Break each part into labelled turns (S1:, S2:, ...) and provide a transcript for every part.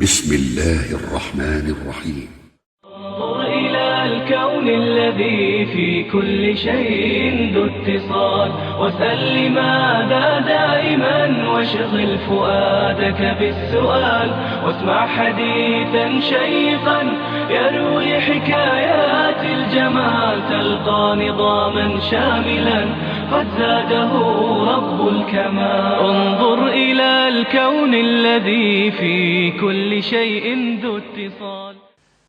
S1: بسم الله الرحمن الرحيم.
S2: انظر إلى الكون الذي في كل شيء ذو اتصال، واسأل لماذا دائما، واشغل فؤادك بالسؤال، واسمع حديثا شيقا يروي حكايات الجمال، تلقى نظاما شاملا قد زاده رب الكمال. انظر إلى الكون الذي في كل شيء ذو اتصال.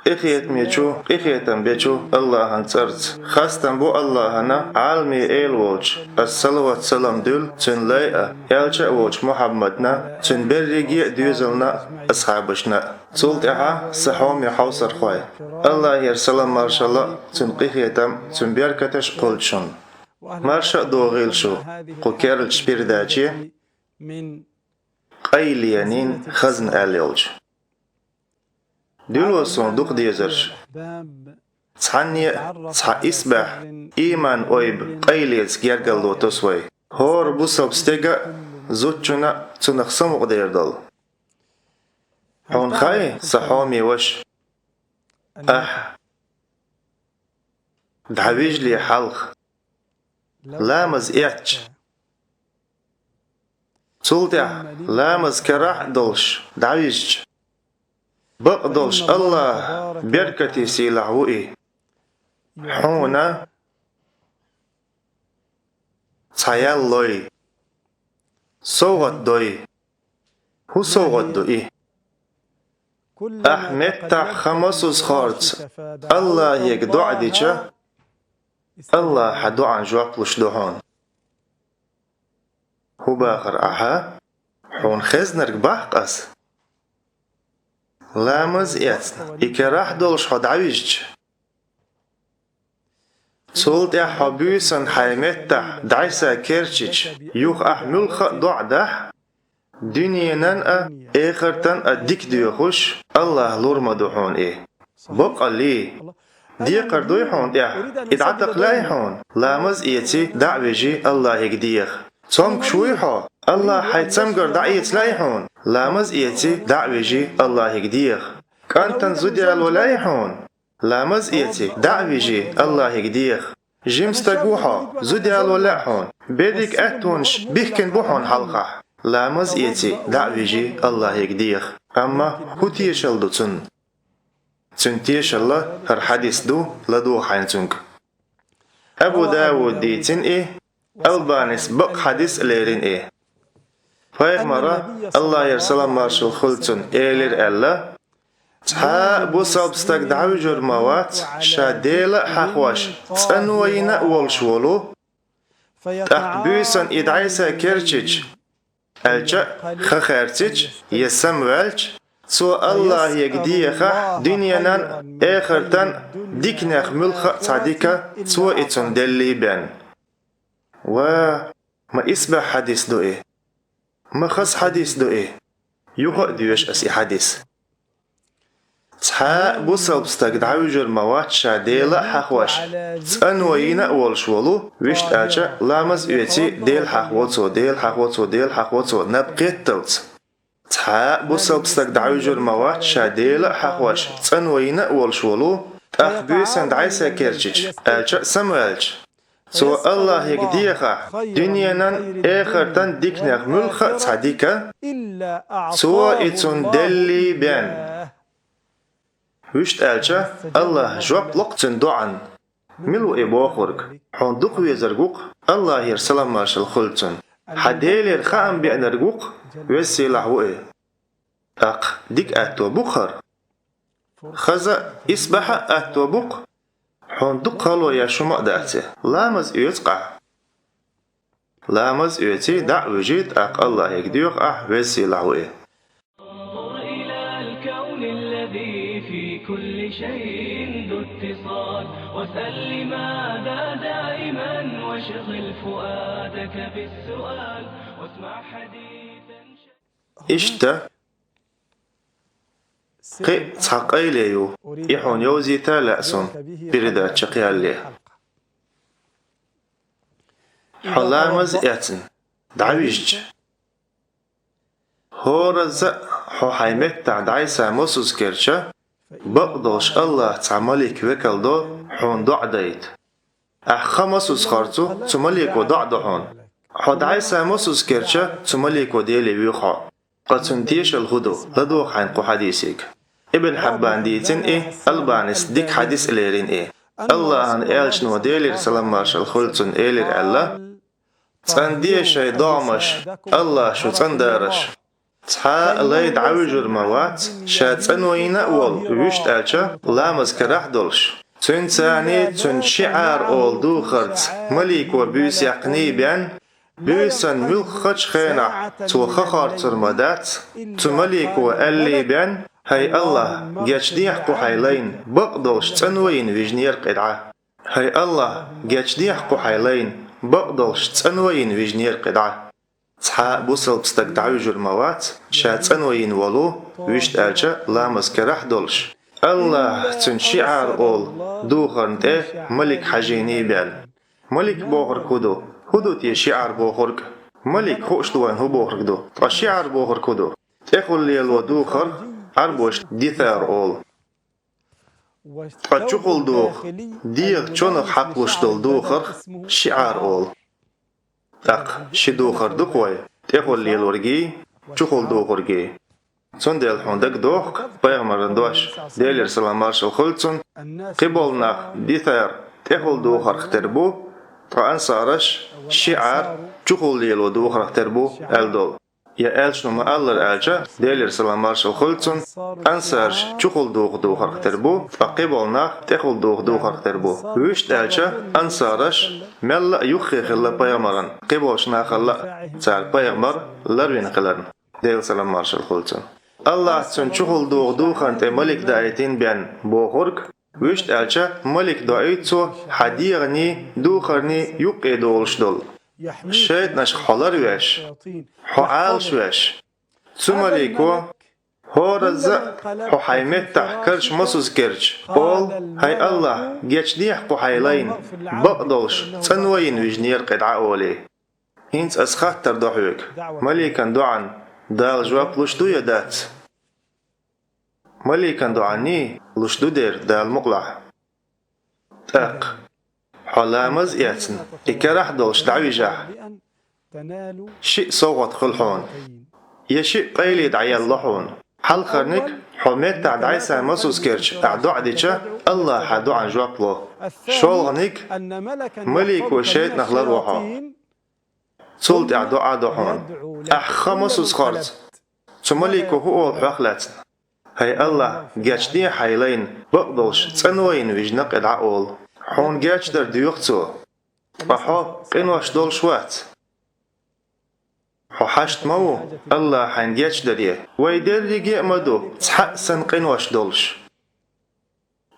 S3: إخيت ميچو إخيتن بيچو الله هنصرت خاستن بو الله هنا عالمي إيل ووچ الصلوات سلام دول تن لايقة يالچا ووچ محمدنا تن بريجي دوزلنا أصحابشنا تولت إحا صحوم يحوصر خواي الله يرسلم مارشالله تن قيخيتم تن بيركتش قلتشن مارشا دوغيل شو قو كيرلش بيرداچي قيليانين خزن آليولج دلو صندوق ديزرش تصحني تصح إسبح إيمان أويب قيليز جرجلو تسوي هور بوسب ستيجا زوجنا تنخصم قديردل هون خاي صحومي وش دعويج لي حلق لامز إعتش تولتع لامز كراح دلش دعويج بقدلش الله بركتي سيلعوئي حونا تسايالوي صوغت دوي هو صوغت دوئي أحمد خمسوس خارج الله يقدع ديشا الله حدو عن جوابلش دوهون هو باخر حون خزنرك باحقس لامز إعتن إكراح دولش حد عويجج سولت حبيسن حيمتح دعيسا كيرشيج يوخ ملخ دعده دنيا آخرتن أديك ديوخوش الله لورما دوحون بقى لي دي قردوي حون إدعتق لاي حون لامز إيتي دعويجي الله يقديخ صومك شويحو الله حيتسمقر دعيت لايحون لامز إيتي دعويجي الله يقديخ كانتن زوديال ولايحون لامز إيتي دعويجي الله يقديخ جيمس تقوحو زوديال ولايحون بيدك أتونش بيحكن بوحون حلقة لامز إيتي دعويجي الله يقديخ أما هو تيشل دو تن تيشل هر حديث دو لدو حينتنك أبو داود دي تن ألبانيس بق حديث ليرين فايق مرة الله يرسل مارشل خلتن إيلير ألا تها بو سابستك دعوي جرموات شاديل حقواش تنوينا والشولو تحبيسن إدعيسا كيرتش ألجا خخيرتش يسم والج سو الله يقديخه دنيانا آخرتن ديكنخ ملخ صديقة سو إتن دلي بان ما إسبح حديث دو ما خص حديث دو يوغا ديوش أسي حديث تحا بوصل بستقدعو جرموات شاديلا حقواش تأنوينا والشولو ويشت آجا لامز يوتي ديل حقوتو ديل حقوتو ديل حقوتو نبقيت توت تحا بوصل بستقدعو جرموات شاديلا حقواش تأنوينا والشولو أخبيسان دعيسا كيرجيج آجا سموالج سو الله يقديخه دنيانا آخرتن ديكنخ ملخ صديقة سو إتون دلي بان وشت آلچا الله جواب لقتن دعان ملو إباخورك حون دوق ويزرقوق الله يرسلم مارشل خلتن حديلير خام بأنرقوق ويسي لحوئي ديك أتو بخر خزا إسبح أتو بق حون دقالو يا شما دعتي لامز يتقع لامز يتي دعوة جيد الله يقديوخ ويسي لعوئي.
S2: انظر إلى الكون الذي في كل شيء ذو اتصال، واسأل لماذا دائما، واشغل فؤادك بالسؤال، واسمع حديثا
S3: إشتا قي تحقي ليو يحون يوزي تالأسون بريدا تشقيال ليه حلامز إعتن دعويج هورز حيمت تعد عيسى مسوس كرشة بقدوش الله تعملك وكالدو حون دعديت خمسوس خارتو تملك ودعدحون حد عيسى مسوس كرشة تملك وديلي ويخا قد سنتيش الهدو لدو حينقو حديثك ابن حبان ديتن البانس ديك حديث إليرين الله أن إلش نوديلر سلام مارشال خلطن إلير الله تنديش دامش الله شو تندارش تحا الله يدعوجر موات شا تنوينا أول ويشت ألشا لامز كراح دولش تن ثاني تن شعار أول دو خرط مليك وبيس يقني بيان بيسن ملخش خينا تو خخار ترمدات تو مليك وألي بيان هاي الله جاتشديح قحيلين بقدوش تنوين ويجنير قدعة هاي الله جاتشديح قحيلين بقدوش تنوين ويجنير قدعة تحا بوصل بستقدعوج الموات شا تنوين ولو ويشت ألجا لا مسكرح دولش الله تنشعر أول دوخن ده ملك حجيني بيان ملك بوغر كدو هدو تي شعر بوغرك ملك خوش دوان هو بوغرك دو الشعر بوغر كدو تخل ليل ودوخر عربوش ديثار أول قد شقل دوخ ديغ چونق حقوش دول دوخر شعار أول تق شدوخر دقوي تخل ليل ورقي چقل دوخرقي سون ديل حوندك دوخ بيغمرن دوش ديلر سلام مارشال خلطن قبولنا ديثار تخل دوخر اختربو طا أنصارش شعار چقل ليل ودوخر اختربو الدول يا ألش نما الله ألجا ديلر سلام مارشال خلطن أنصارش چقل دوخ اختربو فقبولنا تخل دوخ اختربو ويشت ألجا أنصارش ملا يخي خلا بيغمرن قبولش ناخلا تار بيغمر لروين قلرن ديل سلام مارشال خلطن الله تن چقل دوخ انت ملك دايتين بيان بوخورك ويشت ألجا ملك دايتو حديغني دوخرني يقي دولش دول شاید نش خالر ویش حال شویش سومالیکو هورز حیمت تحکرش مسوز کرچ قول هی الله گچ دیح قحیلین بقدوش تنوین وجنیر قدعه اولی هینس از خاطر دحوک ملیکن دعان دال جواب لشدو یدات ملیکن دعانی لشدو دیر دال مقلع تاق حلامز ياتن إكراح دولش دعويجا شيء صوت خلحون يا شيء قيلي دعي اللحون حل خرنك حميت تعد عيسى مسوس كيرش أعدو عديجا الله حدو عن جوابلو شولغنك مليك وشيت نخل روحا صلت أعدو عدوحون أحخا مسوس خارت تمليك هو الحقلات هاي الله جاتشدي حيلين بقدلش تنوين ويجنق إدعاءول حون جاتش در ديوختو فحو قنوش دول شوات حو حشت مو الله حين جاتش دريه ويدر رجي مدو تحسن قنوش دولش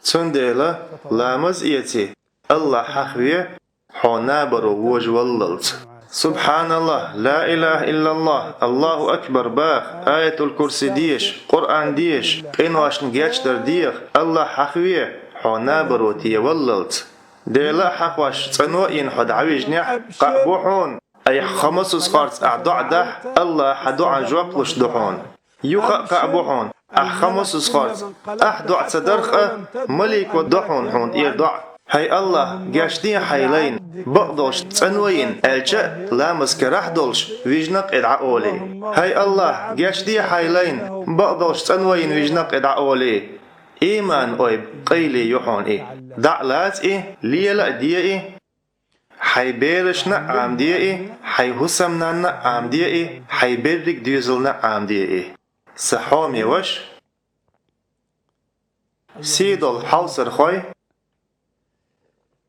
S3: تنديلا لامز إيتي الله حخوية حو نابرو وجوللت سبحان الله لا إله إلا الله الله أكبر باخ آية الكرسي ديش قرآن ديش قنوش نجاتش در ديخ الله حخوية حونا بروتي وللت ديلا حقوش تنوين حد عويجنح قابوحون أي خمس صخارت أعدع ده الله حدو عن جوابلش دحون يوخا قابوحون خمس صخارت أحدع تدرخ ملك ودحون حون إيردع هاي الله جاشدين حيلين بقدوش تنوين ألجأ لا مسكرح دولش ويجنق إدعاءولي هاي الله جاشدين حيلين بقدوش تنوين ويجنق إدعاءولي إيمان أويب قيلي يحون دعلات ليلا دي حيبيرشنا عام دي حيهسمنا عام دي حيبرك ديزلنا عام دي سحومي وش سيدل حوصر خوي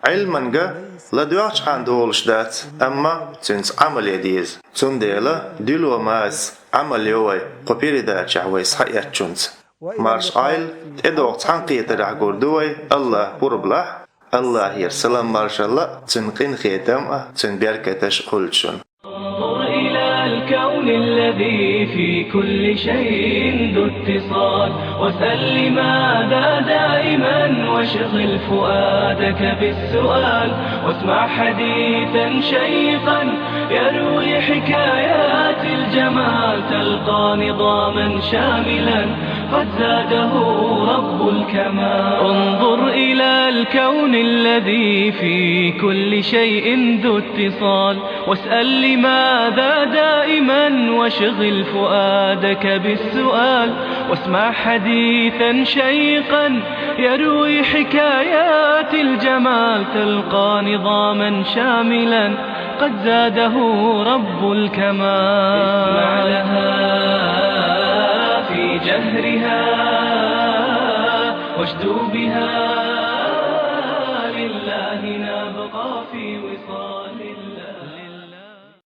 S3: علمنجا لدوش عن دولش دات أما تنس عمل يديز تنديلا دلو ماس عمل يوي قبير دا شعوي صحيات جنس مارش آيل تدوغ تحنقية تدعقور دوي الله بربله الله يرسلم مارش الله تنقين خيتم تنبيركتش خلشن
S2: انظر إلى الكون الذي في كل شيء ذو اتصال، واسأل لماذا دائما واشغل فؤادك بالسؤال، واسمع حديثا شيقا يروي حكايات الجمال، تلقى نظاما شاملا قد زاده رب الكمال. انظر إلى الكون الذي في كل شيء ذو اتصال، واسأل لماذا دائما واشغل فؤادك بالسؤال، واسمع حديثا شيقا يروي حكايات الجمال، تلقى نظاما شاملا قد زاده رب الكمال. اسمع لها في جهرها واشدو بها، لله نبقى في